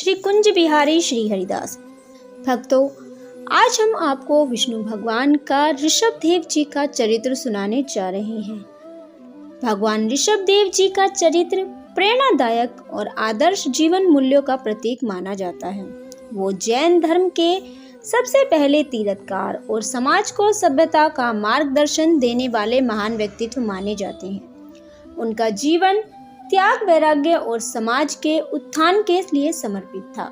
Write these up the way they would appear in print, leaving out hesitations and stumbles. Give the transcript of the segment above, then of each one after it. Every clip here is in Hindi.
श्री कुंज बिहारी श्री हरिदास। भक्तों, आज हम आपको विष्णु भगवान का ऋषभ देव जी का चरित्र सुनाने जा रहे हैं। भगवान ऋषभ देव जी का चरित्र प्रेरणादायक और आदर्श जीवन मूल्यों का प्रतीक माना जाता है। वो जैन धर्म के सबसे पहले तीर्थकार और समाज को सभ्यता का मार्गदर्शन देने वाले महान व्यक्तित्व माने जाते हैं। उनका जीवन त्याग, वैराग्य और समाज के उत्थान के लिए समर्पित था।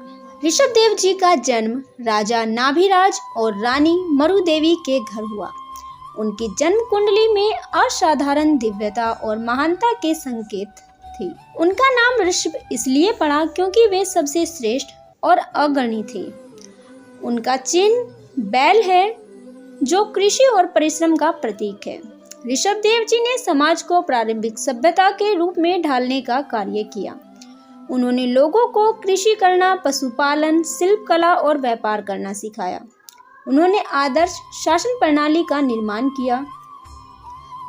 ऋषभ देव जी का जन्म राजा नाभिराज और रानी मरुदेवी के घर हुआ। उनकी जन्म कुंडली में असाधारण दिव्यता और महानता के संकेत थे। उनका नाम ऋषभ इसलिए पड़ा क्योंकि वे सबसे श्रेष्ठ और अग्रणी थे। उनका चिन्ह बैल है, जो कृषि और परिश्रम का प्रतीक है। ऋषभ देव जी ने समाज को प्रारंभिक सभ्यता के रूप में ढालने का कार्य किया। उन्होंने लोगों को कृषि करना, पशुपालन, शिल्प कला और व्यापार करना सिखाया। उन्होंने आदर्श शासन प्रणाली का निर्माण किया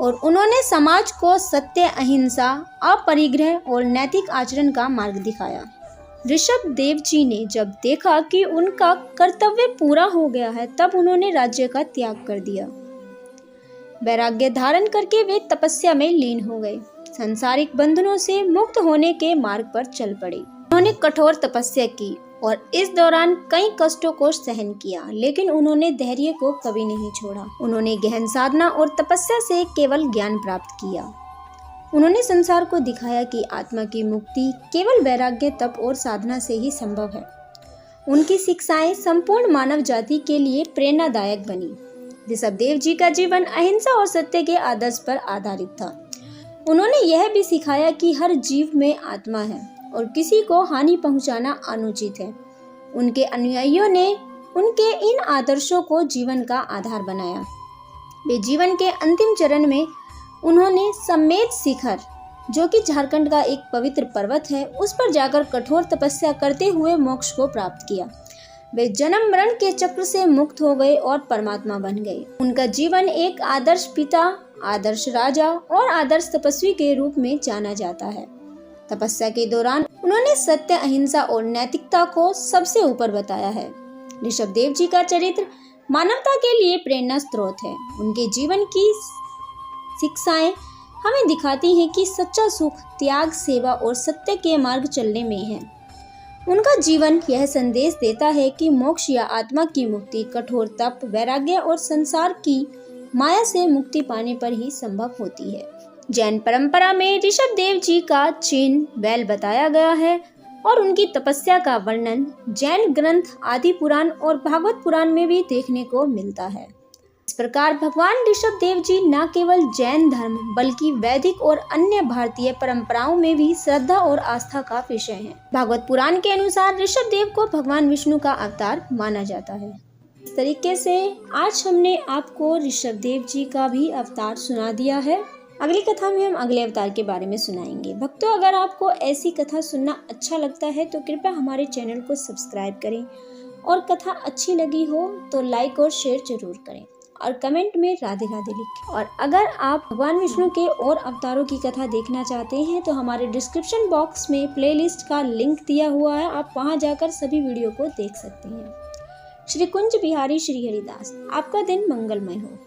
और उन्होंने समाज को सत्य, अहिंसा, अपरिग्रह और नैतिक आचरण का मार्ग दिखाया। ऋषभ देव जी ने जब देखा कि उनका कर्तव्य पूरा हो गया है, तब उन्होंने राज्य का त्याग कर दिया। वैराग्य धारण करके वे तपस्या में लीन हो गए। सांसारिक बंधनों से मुक्त होने के मार्ग पर चल पड़े। उन्होंने कठोर तपस्या की और इस दौरान कई कष्टों को सहन किया, लेकिन उन्होंने धैर्य को कभी नहीं छोड़ा। उन्होंने गहन साधना और तपस्या से केवल ज्ञान प्राप्त किया। उन्होंने संसार को दिखाया कि आत्मा की मुक्ति केवल वैराग्य, तप और साधना से ही संभव है। उनकी शिक्षाएं संपूर्ण मानव जाति के लिए प्रेरणादायक बनी। ऋषभ देव जी का जीवन अहिंसा और सत्य के आदर्श पर आधारित था। उन्होंने यह भी सिखाया कि हर जीव में आत्मा है और किसी को हानि पहुंचाना अनुचित है। उनके अनुयायियों ने उनके इन आदर्शों को जीवन का आधार बनाया। वे जीवन के अंतिम चरण में उन्होंने समेत शिखर, जो कि झारखंड का एक पवित्र पर्वत है, उस पर जाकर कठोर तपस्या करते हुए मोक्ष को प्राप्त किया। वे जन्म मरण के चक्र से मुक्त हो गए और परमात्मा बन गए। उनका जीवन एक आदर्श पिता, आदर्श राजा और आदर्श तपस्वी के रूप में जाना जाता है। तपस्या के दौरान उन्होंने सत्य, अहिंसा और नैतिकता को सबसे ऊपर बताया है। ऋषभ देव जी का चरित्र मानवता के लिए प्रेरणा स्रोत है। उनके जीवन की शिक्षाएं हमें दिखाती हैं कि सच्चा सुख त्याग, सेवा और सत्य के मार्ग चलने में है। उनका जीवन यह संदेश देता है कि मोक्ष या आत्मा की मुक्ति कठोर तप, वैराग्य और संसार की माया से मुक्ति पाने पर ही संभव होती है। जैन परंपरा में ऋषभ देव जी का चिन्ह बैल बताया गया है और उनकी तपस्या का वर्णन जैन ग्रंथ आदि पुराण और भागवत पुराण में भी देखने को मिलता है। इस प्रकार भगवान ऋषभ देव जी न केवल जैन धर्म बल्कि वैदिक और अन्य भारतीय परंपराओं में भी श्रद्धा और आस्था का विषय हैं। भागवत पुराण के अनुसार ऋषभ देव को भगवान विष्णु का अवतार माना जाता है। इस तरीके से आज हमने आपको ऋषभ देव जी का भी अवतार सुना दिया है। अगली कथा में हम अगले अवतार के बारे में सुनाएंगे। भक्तों, अगर आपको ऐसी कथा सुनना अच्छा लगता है तो कृपया हमारे चैनल को सब्सक्राइब करें और कथा अच्छी लगी हो तो लाइक और शेयर जरूर करें और कमेंट में राधे राधे लिखें। और अगर आप भगवान विष्णु के और अवतारों की कथा देखना चाहते हैं तो हमारे डिस्क्रिप्शन बॉक्स में प्लेलिस्ट का लिंक दिया हुआ है, आप वहां जाकर सभी वीडियो को देख सकते हैं। श्री कुंज बिहारी श्री हरिदास। आपका दिन मंगलमय हो।